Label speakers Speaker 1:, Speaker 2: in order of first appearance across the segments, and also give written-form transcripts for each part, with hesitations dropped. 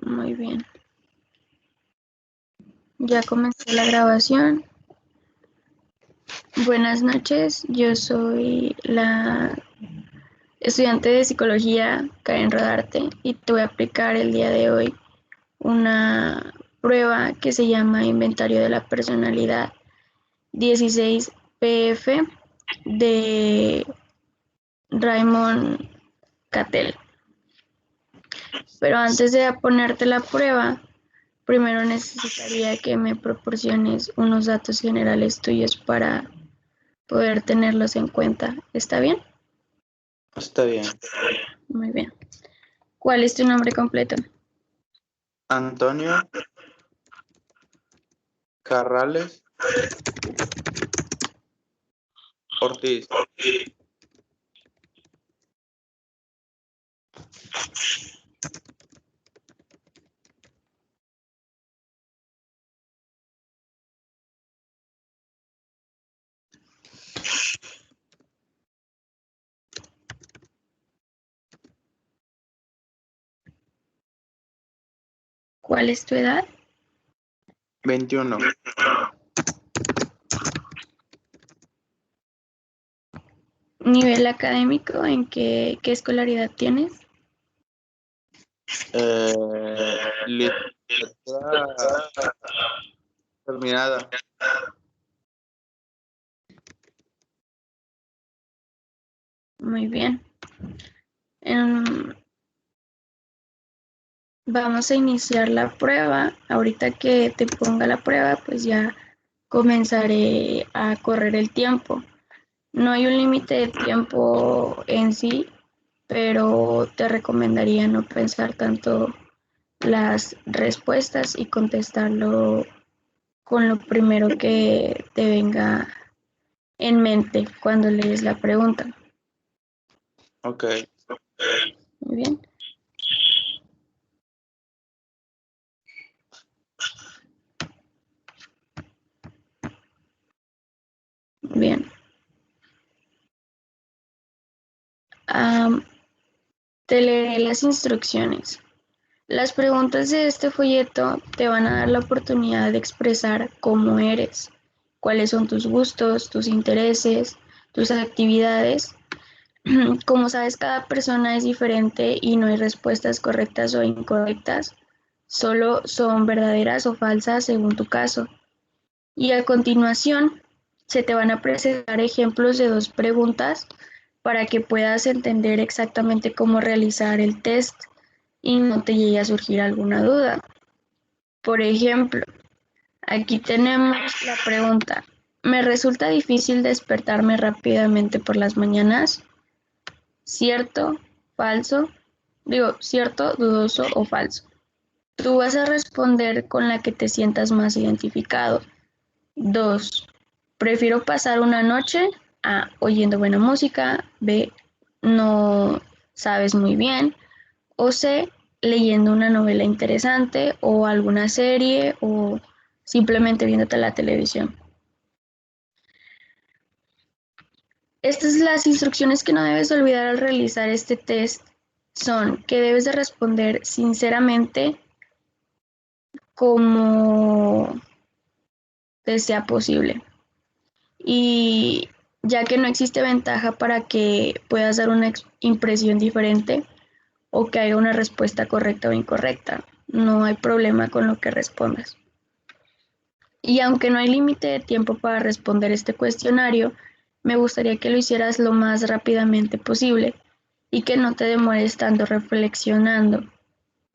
Speaker 1: Muy bien. Ya comenzó la grabación. Buenas noches, yo soy la estudiante de psicología, Karen Rodarte, y te voy a aplicar el día de hoy una prueba que se llama Inventario de la Personalidad 16 PF de Raymond Cattell. Pero antes de ponerte la prueba, primero necesitaría que me proporciones unos datos generales tuyos para poder tenerlos en cuenta. ¿Está bien?
Speaker 2: Está bien.
Speaker 1: Muy bien. ¿Cuál es tu nombre completo?
Speaker 2: Antonio Carrales Ortiz.
Speaker 1: ¿Cuál es tu edad?
Speaker 2: 21.
Speaker 1: ¿Nivel académico? ¿En qué escolaridad tienes?
Speaker 2: Literatura terminada.
Speaker 1: Muy bien. Vamos a iniciar la prueba. Ahorita que te ponga la prueba, pues ya comenzaré a correr el tiempo. No hay un límite de tiempo en sí, pero te recomendaría no pensar tanto las respuestas y contestarlo con lo primero que te venga en mente cuando lees la pregunta.
Speaker 2: Ok.
Speaker 1: Muy bien. Bien. Te leeré las instrucciones. Las preguntas de este folleto te van a dar la oportunidad de expresar cómo eres, cuáles son tus gustos, tus intereses, tus actividades. Como sabes, cada persona es diferente y no hay respuestas correctas o incorrectas, solo son verdaderas o falsas según tu caso. Y a continuación se te van a presentar ejemplos de 2 preguntas para que puedas entender exactamente cómo realizar el test y no te llegue a surgir alguna duda. Por ejemplo, aquí tenemos la pregunta: ¿me resulta difícil despertarme rápidamente por las mañanas? ¿Cierto? ¿Falso? ¿Cierto, dudoso o falso? Tú vas a responder con la que te sientas más identificado. 2. Prefiero pasar una noche. A. Oyendo buena música. B. No sabes muy bien. O C. Leyendo una novela interesante o alguna serie o simplemente viéndote la televisión. Estas las instrucciones que no debes olvidar al realizar este test son que debes de responder sinceramente como te sea posible. Y ya que no existe ventaja para que puedas dar una impresión diferente o que haya una respuesta correcta o incorrecta, no hay problema con lo que respondas. Y aunque no hay límite de tiempo para responder este cuestionario, me gustaría que lo hicieras lo más rápidamente posible y que no te demores tanto reflexionando,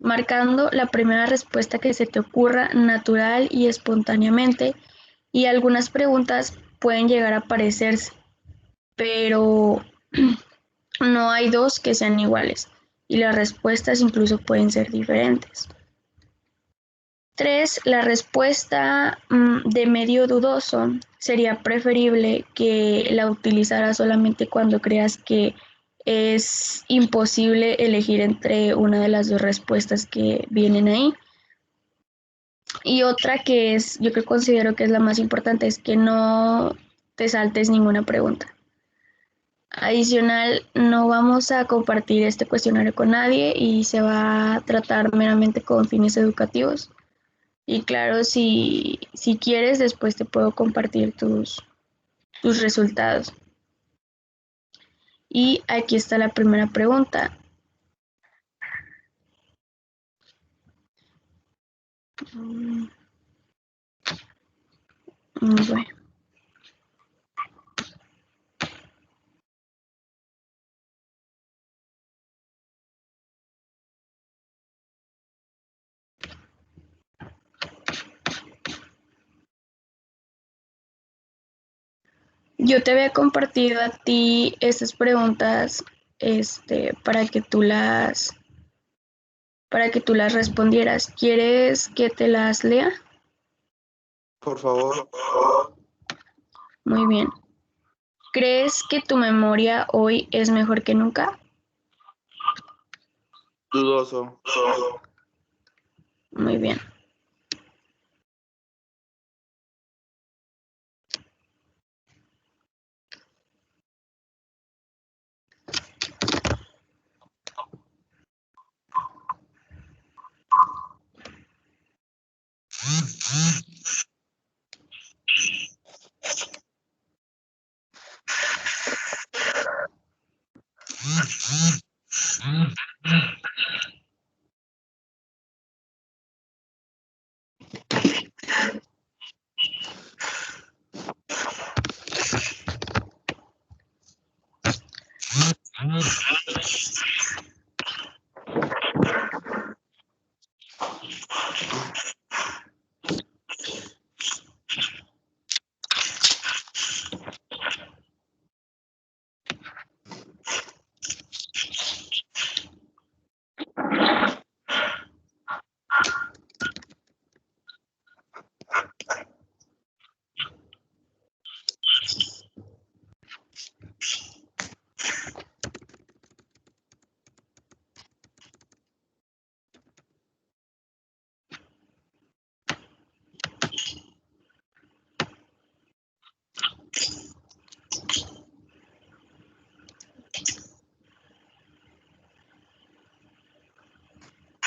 Speaker 1: marcando la primera respuesta que se te ocurra natural y espontáneamente, y algunas preguntas pueden llegar a parecerse, pero no hay 2 que sean iguales y las respuestas incluso pueden ser diferentes. 3. La respuesta de medio dudoso sería preferible que la utilizaras solamente cuando creas que es imposible elegir entre una de las 2 respuestas que vienen ahí. Y otra que es, yo que considero que es la más importante, es que no te saltes ninguna pregunta. Adicional, no vamos a compartir este cuestionario con nadie y se va a tratar meramente con fines educativos. Y claro, si quieres, después te puedo compartir tus resultados. Y aquí está la primera pregunta. Bueno. Yo te había compartido a ti estas preguntas para que tú las respondieras. ¿Quieres que te las lea?
Speaker 2: Por favor.
Speaker 1: Muy bien. ¿Crees que tu memoria hoy es mejor que nunca?
Speaker 2: Dudoso.
Speaker 1: Muy bien.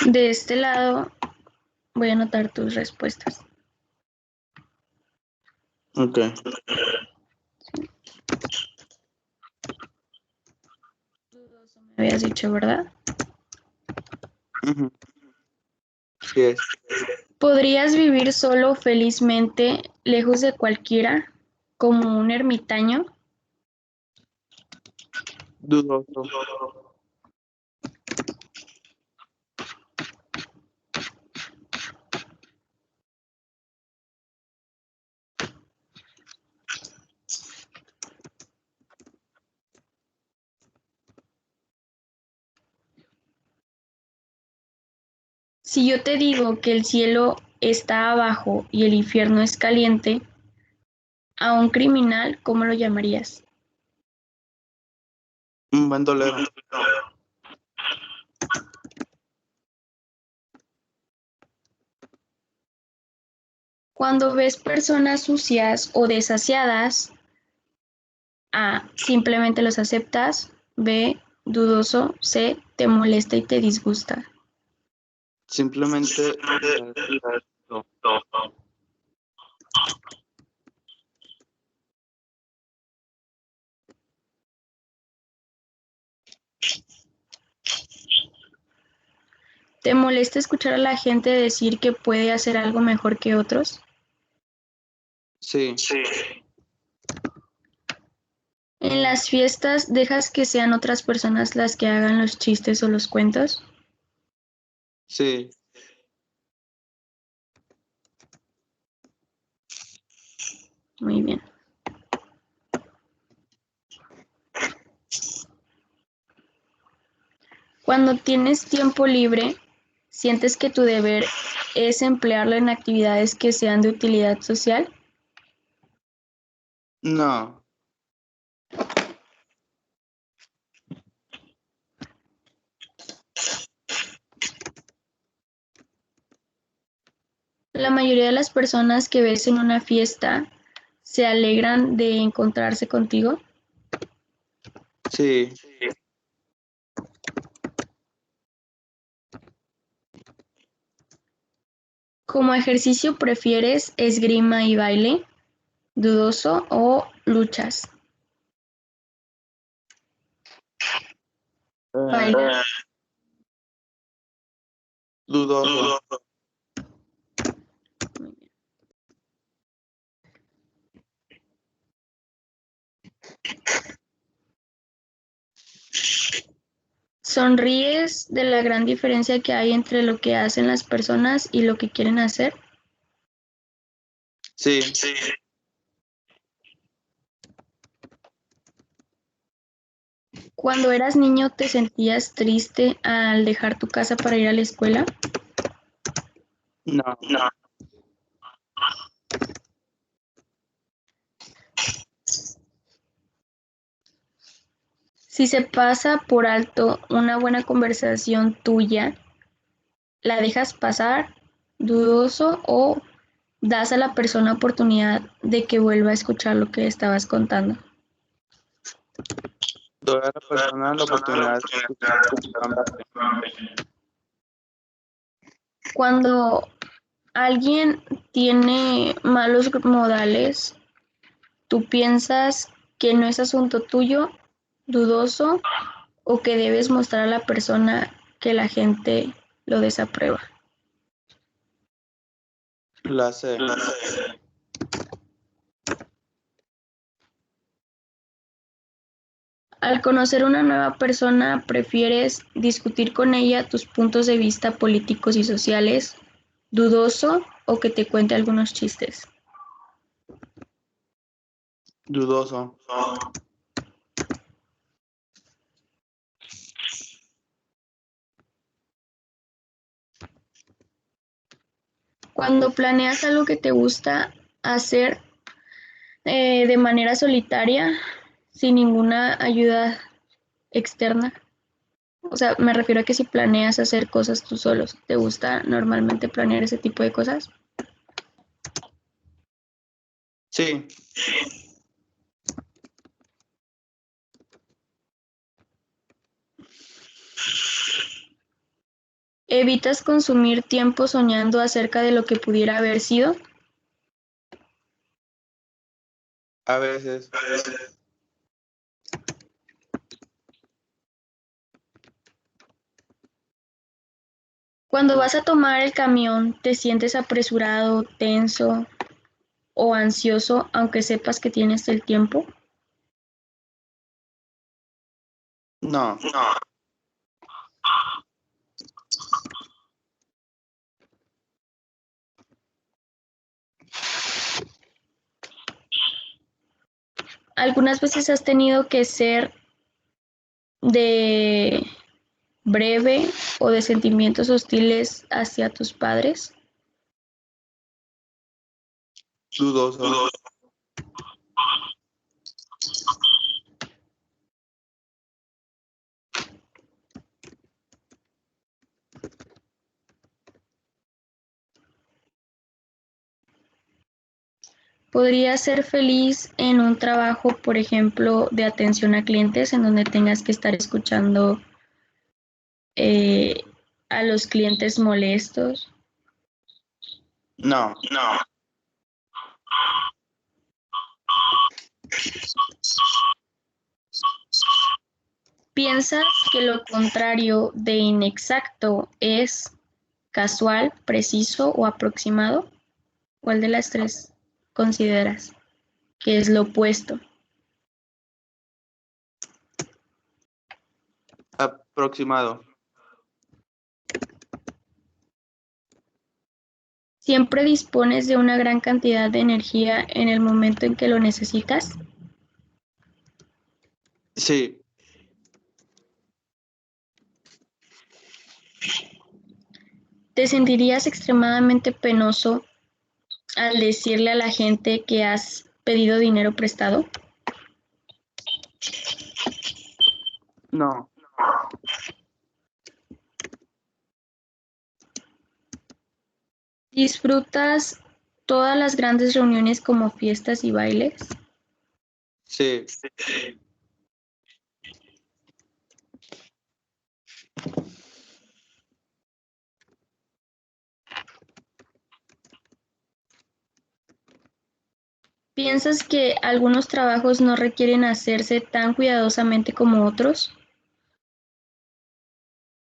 Speaker 1: De este lado voy a anotar tus respuestas.
Speaker 2: Ok.
Speaker 1: Me habías dicho, ¿verdad?
Speaker 2: Ujú. Sí es.
Speaker 1: ¿Podrías vivir solo felizmente, lejos de cualquiera, como un ermitaño?
Speaker 2: Dudoso.
Speaker 1: Si yo te digo que el cielo está abajo y el infierno es caliente, a un criminal, ¿cómo lo llamarías?
Speaker 2: Un bandolero.
Speaker 1: Cuando ves personas sucias o desasiadas, A, simplemente los aceptas, B, dudoso, C, te molesta y te disgusta.
Speaker 2: Simplemente.
Speaker 1: ¿Te molesta escuchar a la gente decir que puede hacer algo mejor que otros?
Speaker 2: Sí.
Speaker 1: ¿En las fiestas dejas que sean otras personas las que hagan los chistes o los cuentos?
Speaker 2: Sí.
Speaker 1: Muy bien. Cuando tienes tiempo libre, ¿sientes que tu deber es emplearlo en actividades que sean de utilidad social?
Speaker 2: No.
Speaker 1: La mayoría de las personas que ves en una fiesta se alegran de encontrarse contigo.
Speaker 2: Sí.
Speaker 1: Como ejercicio prefieres esgrima y baile, dudoso o luchas. Baile.
Speaker 2: Dudoso.
Speaker 1: ¿Sonríes de la gran diferencia que hay entre lo que hacen las personas y lo que quieren hacer?
Speaker 2: Sí.
Speaker 1: Cuando eras niño, ¿te sentías triste al dejar tu casa para ir a la escuela?
Speaker 2: No.
Speaker 1: Si se pasa por alto una buena conversación tuya, ¿la dejas pasar, dudoso, o das a la persona oportunidad de que vuelva a escuchar lo que estabas contando?
Speaker 2: Doy a la persona la oportunidad de escuchar nuevamente.
Speaker 1: Cuando alguien tiene malos modales, ¿tú piensas que no es asunto tuyo, dudoso, o que debes mostrar a la persona que la gente lo desaprueba?
Speaker 2: La sé.
Speaker 1: Al conocer una nueva persona, ¿prefieres discutir con ella tus puntos de vista políticos y sociales, dudoso, o que te cuente algunos chistes?
Speaker 2: Dudoso.
Speaker 1: Cuando planeas algo que te gusta hacer de manera solitaria, sin ninguna ayuda externa, o sea, me refiero a que si planeas hacer cosas tú solos, ¿te gusta normalmente planear ese tipo de cosas?
Speaker 2: Sí.
Speaker 1: ¿Evitas consumir tiempo soñando acerca de lo que pudiera haber sido?
Speaker 2: A veces.
Speaker 1: Cuando vas a tomar el camión, ¿te sientes apresurado, tenso o ansioso, aunque sepas que tienes el tiempo?
Speaker 2: No.
Speaker 1: ¿Algunas veces has tenido que ser de breve o de sentimientos hostiles hacia tus padres?
Speaker 2: Dudoso.
Speaker 1: ¿Podrías ser feliz en un trabajo, por ejemplo, de atención a clientes, en donde tengas que estar escuchando eh, a los clientes molestos?
Speaker 2: No.
Speaker 1: ¿Piensas que lo contrario de inexacto es casual, preciso o aproximado? ¿Cuál de las tres consideras que es lo opuesto?
Speaker 2: Aproximado.
Speaker 1: ¿Siempre dispones de una gran cantidad de energía en el momento en que lo necesitas?
Speaker 2: Sí.
Speaker 1: ¿Te sentirías extremadamente penoso al decirle a la gente que has pedido dinero prestado?
Speaker 2: No.
Speaker 1: ¿Disfrutas todas las grandes reuniones como fiestas y bailes?
Speaker 2: Sí,
Speaker 1: ¿Piensas que algunos trabajos no requieren hacerse tan cuidadosamente como otros?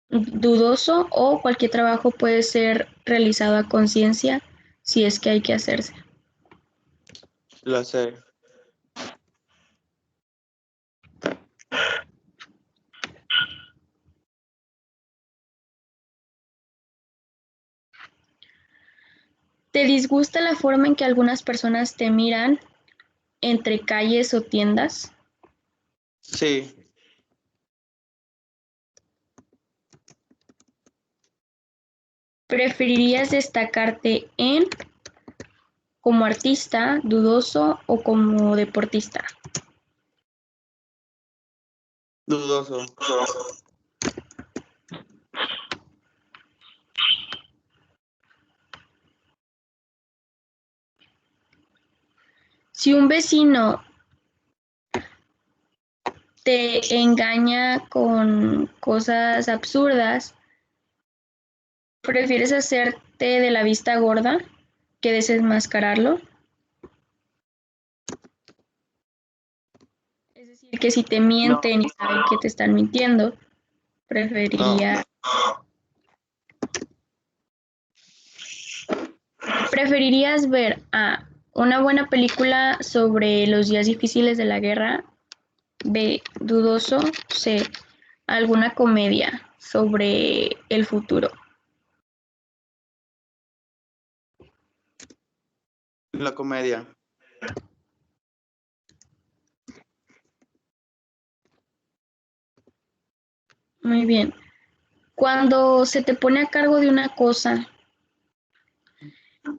Speaker 1: ¿Dudoso o cualquier trabajo puede ser realizado a conciencia si es que hay que hacerse?
Speaker 2: lo sé.
Speaker 1: ¿Te disgusta la forma en que algunas personas te miran entre calles o tiendas?
Speaker 2: Sí,
Speaker 1: ¿Preferirías destacarte en como artista, dudoso o como deportista?
Speaker 2: dudoso.
Speaker 1: Si un vecino te engaña con cosas absurdas, ¿prefieres hacerte de la vista gorda que desenmascararlo? Es decir, que si te
Speaker 2: No,
Speaker 1: mienten y saben que te están mintiendo,
Speaker 2: no.
Speaker 1: preferiría, ¿preferirías ver A, una buena película sobre los días difíciles de la guerra? B, dudoso. C, alguna comedia sobre el futuro.
Speaker 2: La comedia.
Speaker 1: Muy bien. Cuando se te pone a cargo de una cosa,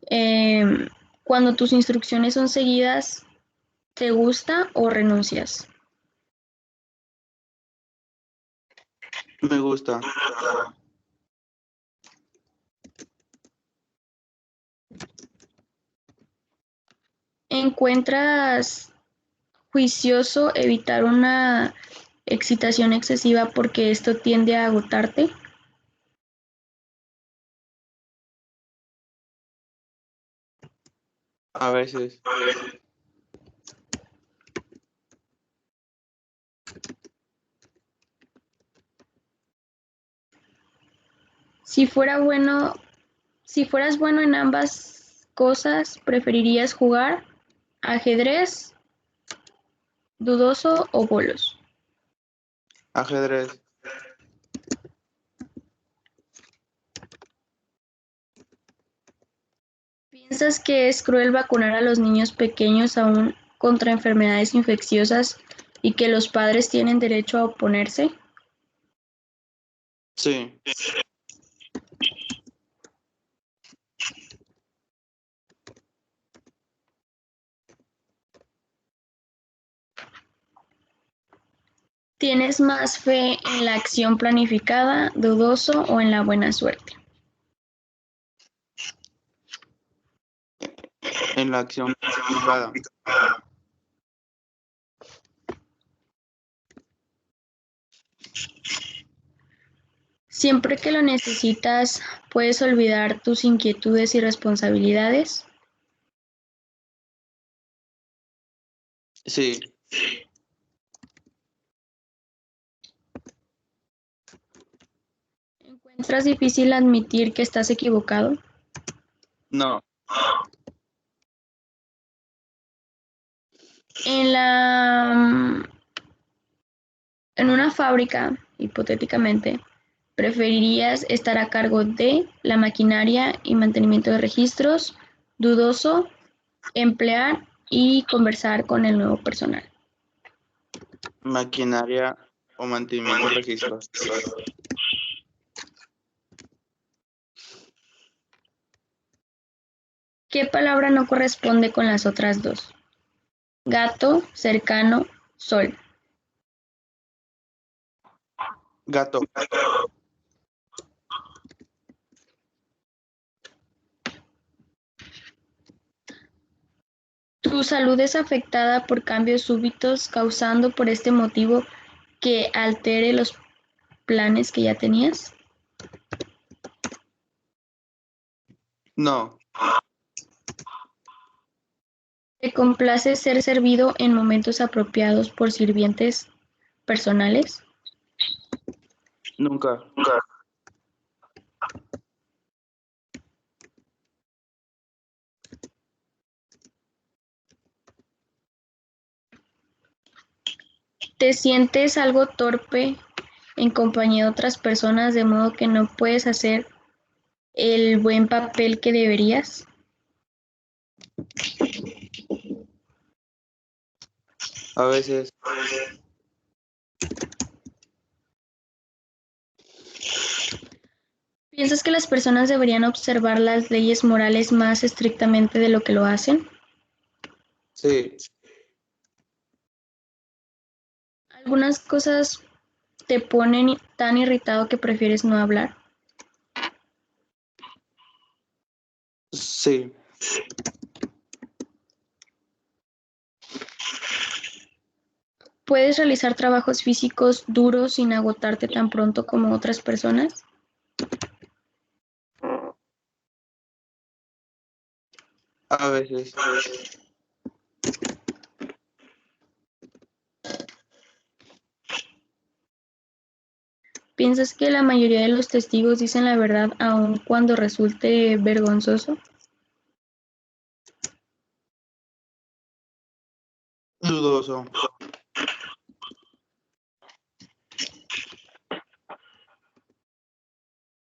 Speaker 1: eh, cuando tus instrucciones son seguidas, ¿te gusta o renuncias?
Speaker 2: Me gusta.
Speaker 1: ¿Encuentras juicioso evitar una excitación excesiva porque esto tiende a agotarte?
Speaker 2: A veces.
Speaker 1: Si fuera bueno, si fueras bueno en ambas cosas, ¿preferirías jugar ajedrez, dudoso o bolos?
Speaker 2: Ajedrez.
Speaker 1: ¿Piensas que es cruel vacunar a los niños pequeños aún contra enfermedades infecciosas y que los padres tienen derecho a oponerse?
Speaker 2: Sí.
Speaker 1: ¿Tienes más fe en la acción planificada, dudoso o en la buena suerte?
Speaker 2: En la acción planificada.
Speaker 1: Siempre que lo necesitas, puedes olvidar tus inquietudes y responsabilidades.
Speaker 2: Sí.
Speaker 1: ¿Encuentras difícil admitir que estás equivocado?
Speaker 2: No.
Speaker 1: En la en una fábrica, hipotéticamente, ¿preferirías estar a cargo de la maquinaria y mantenimiento de registros, dudoso, emplear y conversar con el nuevo personal?
Speaker 2: Maquinaria o mantenimiento de registros.
Speaker 1: ¿Qué palabra no corresponde con las otras dos? Gato, cercano, sol.
Speaker 2: Gato.
Speaker 1: Tu salud es afectada por cambios súbitos, causando por este motivo que altere los planes que ya tenías.
Speaker 2: No,
Speaker 1: ¿Te complace ser servido en momentos apropiados por sirvientes personales?
Speaker 2: nunca.
Speaker 1: ¿Te sientes algo torpe en compañía de otras personas de modo que no puedes hacer el buen papel que deberías?
Speaker 2: A veces,
Speaker 1: ¿Piensas que las personas deberían observar las leyes morales más estrictamente de lo que lo hacen?
Speaker 2: sí,
Speaker 1: Algunas cosas te ponen tan irritado que prefieres no hablar.
Speaker 2: sí,
Speaker 1: ¿Puedes realizar trabajos físicos duros sin agotarte tan pronto como otras personas?
Speaker 2: a veces,
Speaker 1: ¿Piensas que la mayoría de los testigos dicen la verdad aun cuando resulte vergonzoso?
Speaker 2: dudoso.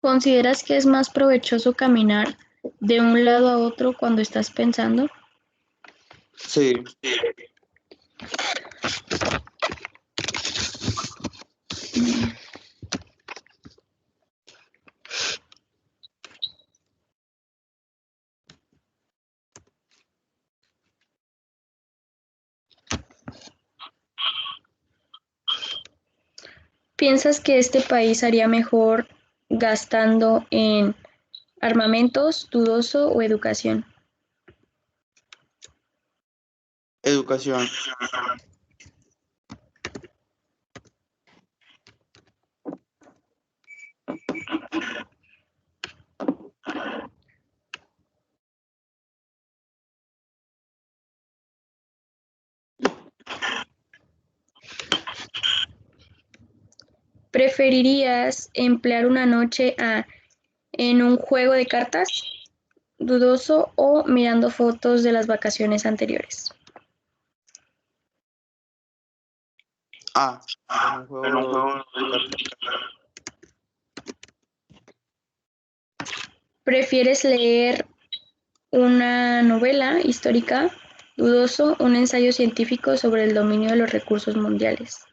Speaker 1: ¿Consideras que es más provechoso caminar de un lado a otro cuando estás pensando?
Speaker 2: Sí,
Speaker 1: ¿Piensas que este país haría mejor gastando en armamentos, dudoso o educación?
Speaker 2: educación.
Speaker 1: ¿Preferirías emplear una noche en un juego de cartas, dudoso o mirando fotos de las vacaciones anteriores?
Speaker 2: Ah, en un juego de cartas.
Speaker 1: ¿Prefieres leer una novela histórica, dudoso, un ensayo científico sobre el dominio de los recursos mundiales?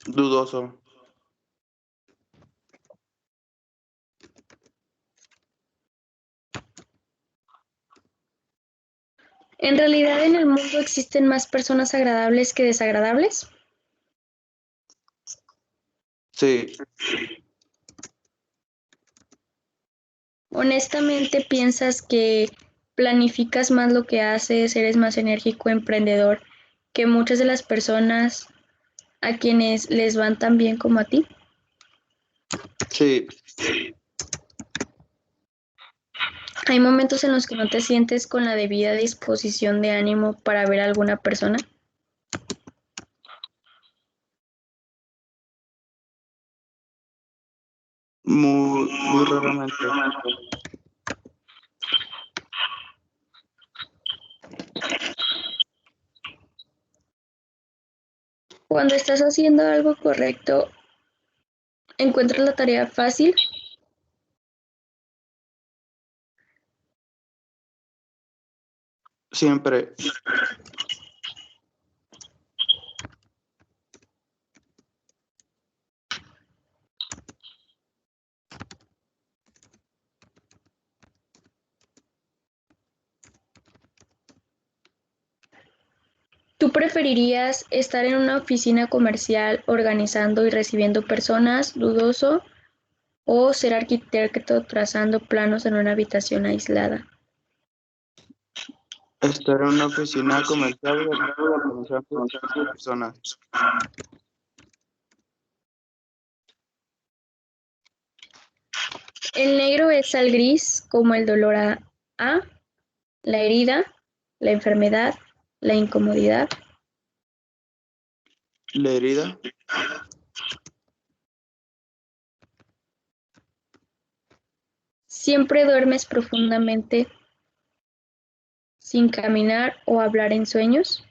Speaker 2: Dudoso.
Speaker 1: ¿En realidad en el mundo existen más personas agradables que desagradables?
Speaker 2: Sí,
Speaker 1: Honestamente, ¿piensas que planificas más lo que haces, eres más enérgico, emprendedor que muchas de las personas a quienes les van tan bien como a ti?
Speaker 2: sí,
Speaker 1: ¿Hay momentos en los que no te sientes con la debida disposición de ánimo para ver a alguna persona?
Speaker 2: muy raramente.
Speaker 1: Cuando estás haciendo algo correcto, ¿encuentras la tarea fácil?
Speaker 2: Siempre,
Speaker 1: ¿Tú preferirías estar en una oficina comercial organizando y recibiendo personas, dudoso, o ser arquitecto trazando planos en una habitación aislada?
Speaker 2: Estar en una oficina comercial con muchas personas.
Speaker 1: El negro es al gris como el dolor a la herida, la enfermedad, la incomodidad.
Speaker 2: La herida.
Speaker 1: Siempre duermes profundamente sin caminar o hablar en sueños.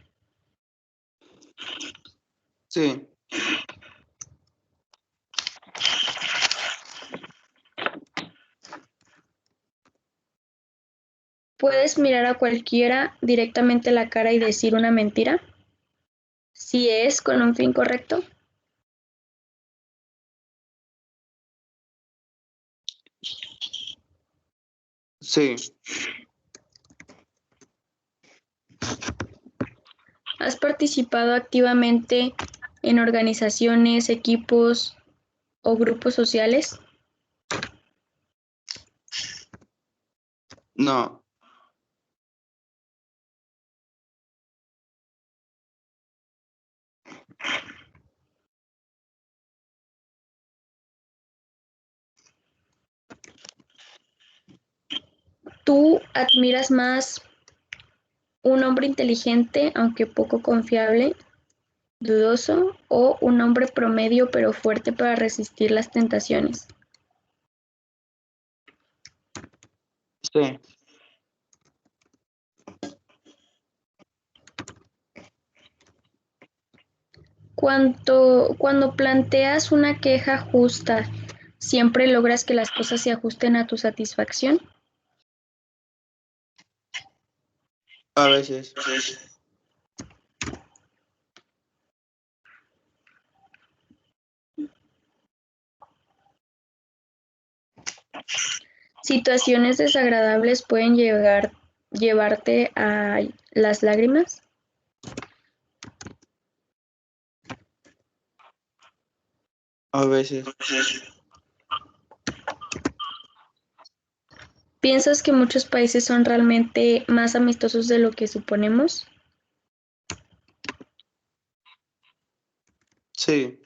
Speaker 2: Sí.
Speaker 1: Puedes mirar a cualquiera directamente a la cara y decir una mentira, si es con un fin correcto.
Speaker 2: Sí.
Speaker 1: ¿Has participado activamente en organizaciones, equipos o grupos sociales?
Speaker 2: No.
Speaker 1: ¿Tú admiras más un hombre inteligente, aunque poco confiable, dudoso, o un hombre promedio pero fuerte para resistir las tentaciones?
Speaker 2: Sí.
Speaker 1: Cuando planteas una queja justa, ¿siempre logras que las cosas se ajusten a tu satisfacción?
Speaker 2: A veces.
Speaker 1: ¿Situaciones desagradables pueden llevarte a las lágrimas?
Speaker 2: A veces.
Speaker 1: ¿Piensas que muchos países son realmente más amistosos de lo que suponemos?
Speaker 2: Sí.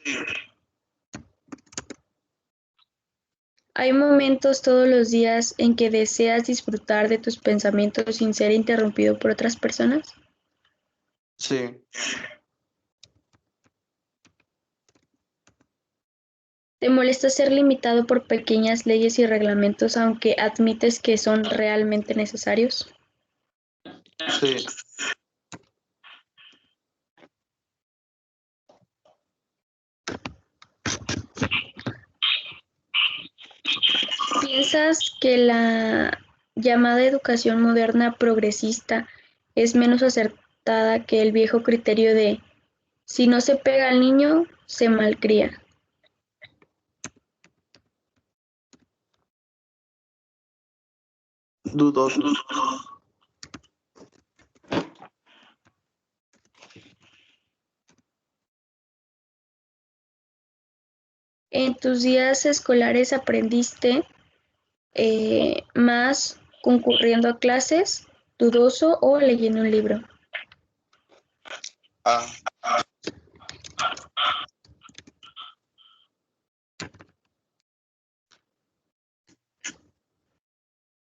Speaker 1: Hay momentos todos los días en que deseas disfrutar de tus pensamientos sin ser interrumpido por otras personas.
Speaker 2: Sí.
Speaker 1: ¿Te molesta ser limitado por pequeñas leyes y reglamentos aunque admites que son realmente necesarios?
Speaker 2: Sí.
Speaker 1: ¿Piensas que la llamada educación moderna progresista es menos acertada que el viejo criterio de si no se pega al niño, se malcría?
Speaker 2: Dudoso.
Speaker 1: ¿En tus días escolares aprendiste más concurriendo a clases, dudoso o leyendo un libro?
Speaker 2: Ah.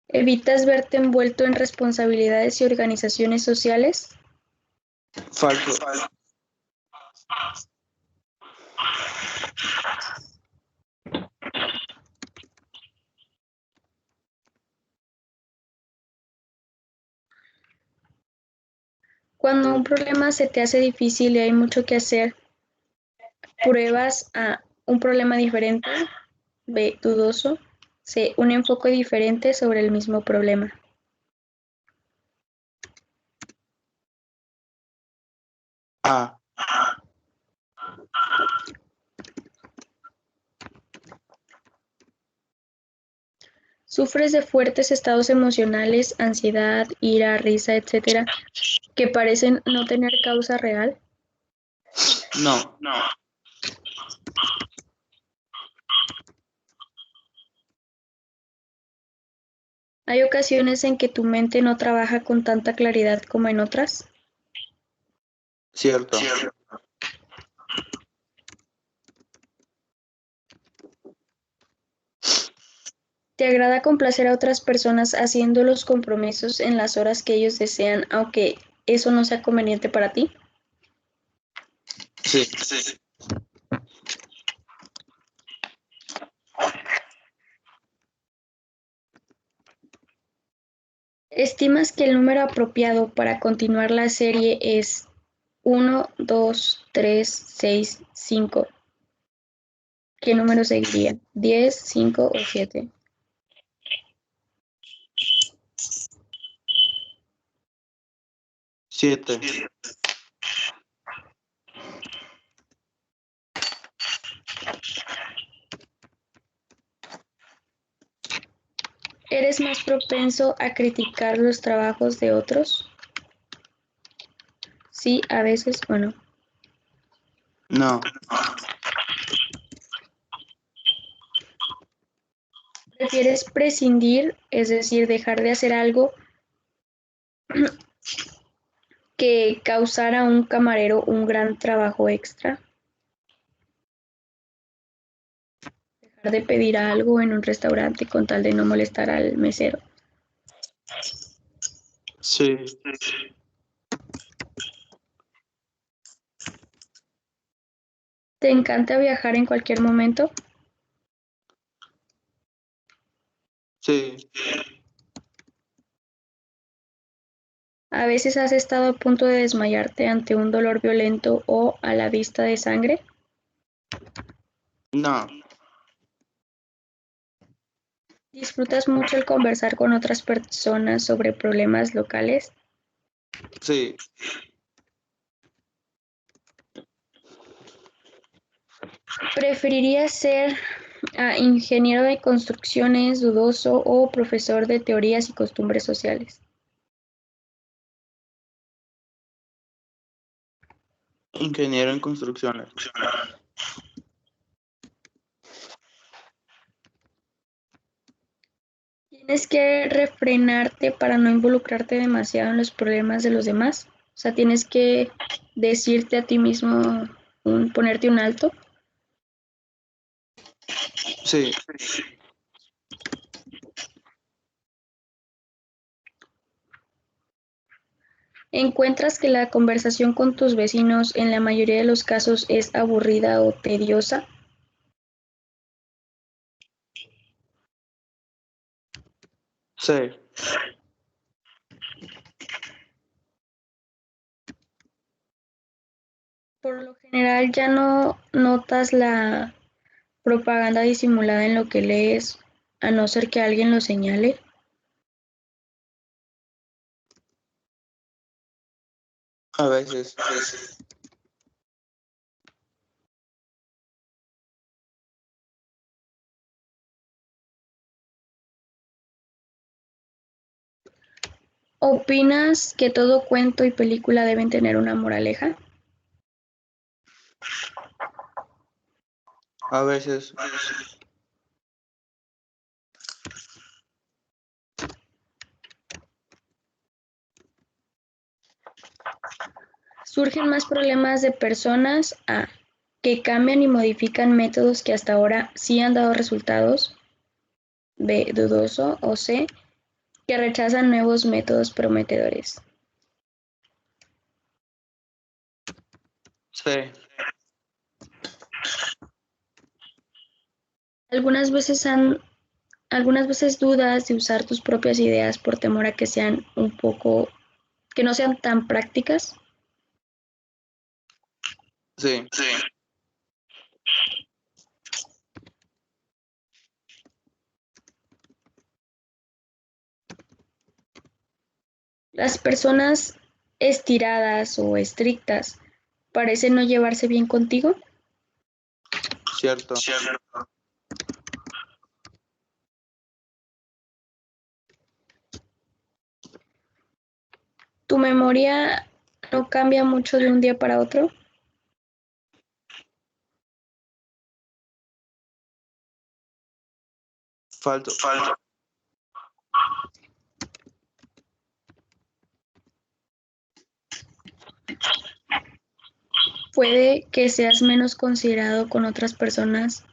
Speaker 1: ¿Evitas verte envuelto en responsabilidades y organizaciones sociales?
Speaker 2: Falso.
Speaker 1: Cuando un problema se te hace difícil y hay mucho que hacer, pruebas a un problema diferente, B, dudoso, C, un enfoque diferente sobre el mismo problema.
Speaker 2: Ah.
Speaker 1: Sufres de fuertes estados emocionales, ansiedad, ira, risa, etcétera, que parecen no tener causa real.
Speaker 2: No.
Speaker 1: ¿Hay ocasiones en que tu mente no trabaja con tanta claridad como en otras?
Speaker 2: Cierto.
Speaker 1: ¿Te agrada complacer a otras personas haciendo los compromisos en las horas que ellos desean, aunque eso no sea conveniente para ti?
Speaker 2: Sí.
Speaker 1: ¿Estimas que el número apropiado para continuar la serie es 1, 2, 3, 6, 5? ¿Qué número seguiría? ¿10, 5 o 7?
Speaker 2: 7.
Speaker 1: ¿Eres más propenso a criticar los trabajos de otros? Sí, a veces o no.
Speaker 2: No.
Speaker 1: ¿Prefieres prescindir, es decir, dejar de hacer algo que causar a un camarero un gran trabajo extra? Dejar de pedir algo en un restaurante con tal de no molestar al mesero.
Speaker 2: Sí.
Speaker 1: ¿Te encanta viajar en cualquier momento?
Speaker 2: Sí.
Speaker 1: ¿A veces has estado a punto de desmayarte ante un dolor violento o a la vista de sangre?
Speaker 2: No.
Speaker 1: ¿Disfrutas mucho el conversar con otras personas sobre problemas locales?
Speaker 2: Sí.
Speaker 1: ¿Preferirías ser ingeniero de construcciones, dudoso o profesor de teorías y costumbres sociales?
Speaker 2: Ingeniero en construcciones.
Speaker 1: Tienes que refrenarte para no involucrarte demasiado en los problemas de los demás. O sea, tienes que decirte a ti mismo, ponerte un alto.
Speaker 2: Sí.
Speaker 1: ¿Encuentras que la conversación con tus vecinos en la mayoría de los casos es aburrida o tediosa?
Speaker 2: Sí.
Speaker 1: Por lo general ya no notas la propaganda disimulada en lo que lees, a no ser que alguien lo señale.
Speaker 2: A veces.
Speaker 1: ¿Opinas que todo cuento y película deben tener una moraleja?
Speaker 2: A veces.
Speaker 1: Surgen más problemas de personas A, que cambian y modifican métodos que hasta ahora sí han dado resultados, B, dudoso, o C, que rechazan nuevos métodos prometedores.
Speaker 2: Sí.
Speaker 1: Algunas veces algunas veces dudas de usar tus propias ideas por temor a que sean que no sean tan prácticas.
Speaker 2: Sí.
Speaker 1: Las personas estiradas o estrictas parecen no llevarse bien contigo.
Speaker 2: Cierto.
Speaker 1: Tu memoria no cambia mucho de un día para otro.
Speaker 2: Falto.
Speaker 1: Puede que seas menos considerado con otras personas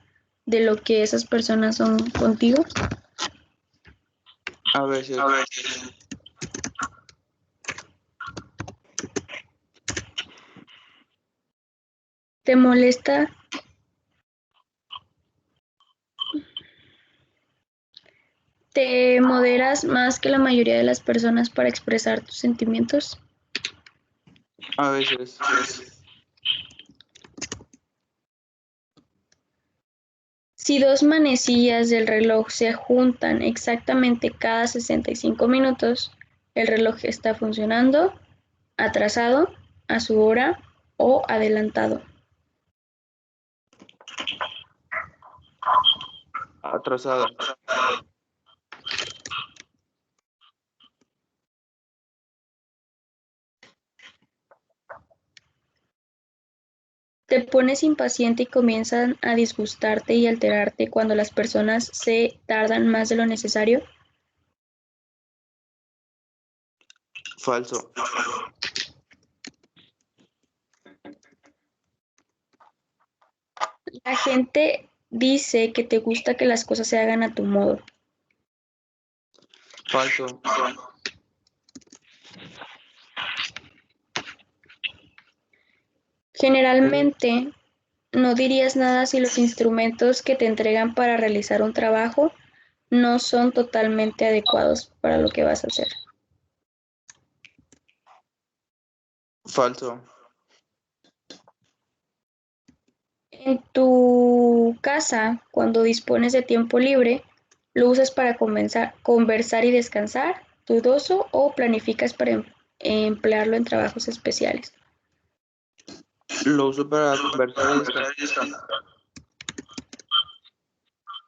Speaker 1: de lo que esas personas son contigo.
Speaker 2: A veces.
Speaker 1: ¿Te molesta? ¿Te moderas más que la mayoría de las personas para expresar tus sentimientos?
Speaker 2: A veces.
Speaker 1: Si dos manecillas del reloj se juntan exactamente cada 65 minutos, el reloj está funcionando, atrasado, a su hora o adelantado.
Speaker 2: Atrasada.
Speaker 1: Te pones impaciente y comienzan a disgustarte y alterarte cuando las personas se tardan más de lo necesario.
Speaker 2: Falso.
Speaker 1: La gente dice que te gusta que las cosas se hagan a tu modo.
Speaker 2: Falso.
Speaker 1: Generalmente no dirías nada si los instrumentos que te entregan para realizar un trabajo no son totalmente adecuados para lo que vas a hacer.
Speaker 2: Falso.
Speaker 1: En tu casa, cuando dispones de tiempo libre, ¿lo usas para conversar y descansar, dudoso, o planificas para emplearlo en trabajos especiales?
Speaker 2: Lo uso para conversar y descansar.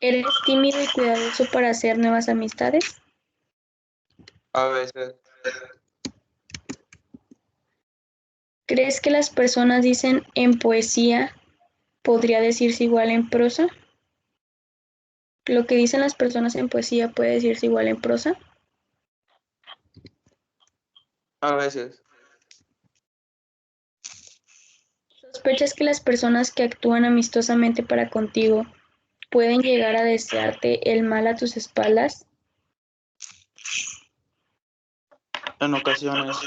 Speaker 1: ¿Eres tímido y cuidadoso para hacer nuevas amistades?
Speaker 2: A veces.
Speaker 1: ¿Crees que las personas dicen en poesía podría decirse igual en prosa? ¿Lo que dicen las personas en poesía puede decirse igual en prosa?
Speaker 2: A veces.
Speaker 1: ¿Sospechas que las personas que actúan amistosamente para contigo pueden llegar a desearte el mal a tus espaldas?
Speaker 2: En ocasiones.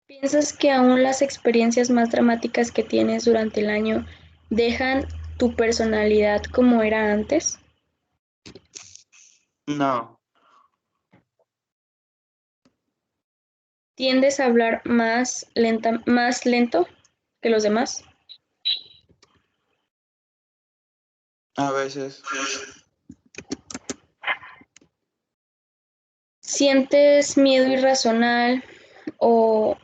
Speaker 1: ¿Piensas que aún las experiencias más dramáticas que tienes durante el año dejan tu personalidad como era antes?
Speaker 2: No.
Speaker 1: ¿Tiendes a hablar más lento que los demás?
Speaker 2: A veces.
Speaker 1: ¿Sientes miedo irracional o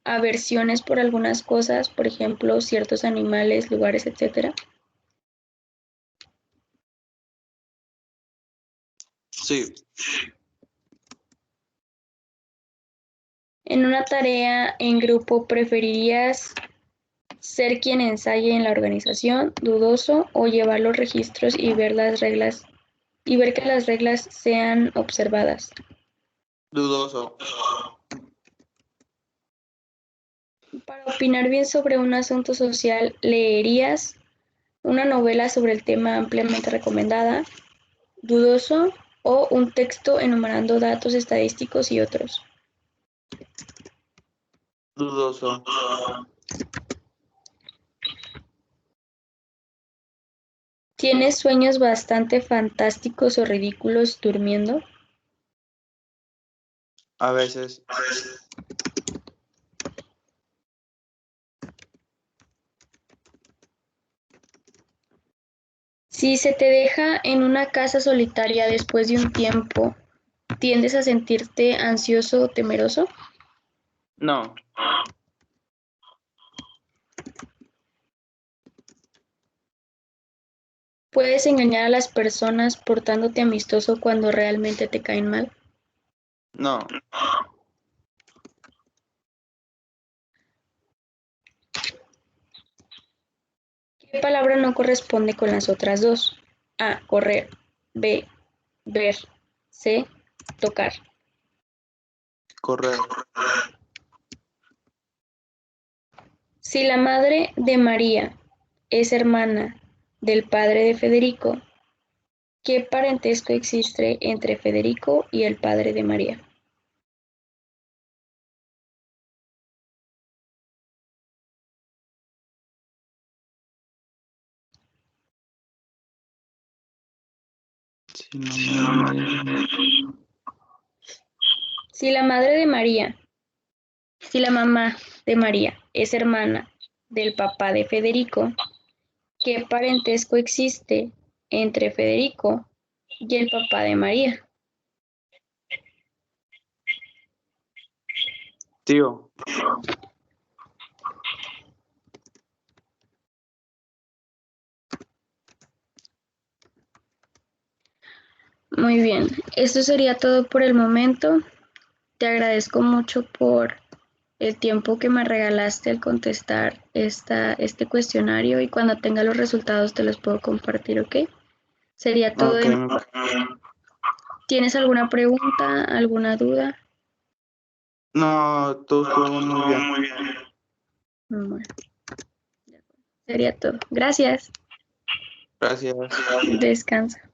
Speaker 1: aversiones por algunas cosas, por ejemplo, ciertos animales, lugares, etcétera?
Speaker 2: Sí.
Speaker 1: En una tarea en grupo, ¿preferirías ser quien ensaye en la organización, dudoso, o llevar los registros y ver las reglas y ver que las reglas sean observadas?
Speaker 2: Dudoso.
Speaker 1: Para opinar bien sobre un asunto social, ¿leerías una novela sobre el tema ampliamente recomendada, dudoso, o un texto enumerando datos estadísticos y otros?
Speaker 2: Dudoso.
Speaker 1: ¿Tienes sueños bastante fantásticos o ridículos durmiendo?
Speaker 2: A veces.
Speaker 1: Si se te deja en una casa solitaria después de un tiempo, ¿tiendes a sentirte ansioso o temeroso?
Speaker 2: No.
Speaker 1: ¿Puedes engañar a las personas portándote amistoso cuando realmente te caen mal?
Speaker 2: No.
Speaker 1: ¿Qué palabra no corresponde con las otras dos? A. Correr. B. Ver. C, tocar.
Speaker 2: Correcto.
Speaker 1: Si la madre de María es hermana del padre de Federico, ¿qué parentesco existe entre Federico y el padre de María? Si la madre de María, si la mamá de María es hermana del papá de Federico, ¿qué parentesco existe entre Federico y el papá de María?
Speaker 2: Tío.
Speaker 1: Muy bien, esto sería todo por el momento. Te agradezco mucho por el tiempo que me regalaste al contestar este cuestionario y cuando tenga los resultados te los puedo compartir, ¿ok? Sería todo
Speaker 2: Ok,
Speaker 1: de mi parte. ¿Tienes alguna pregunta, alguna duda?
Speaker 2: no, todo estuvo muy bien.
Speaker 1: Bueno, sería todo. Gracias.
Speaker 2: Gracias.
Speaker 1: Descansa.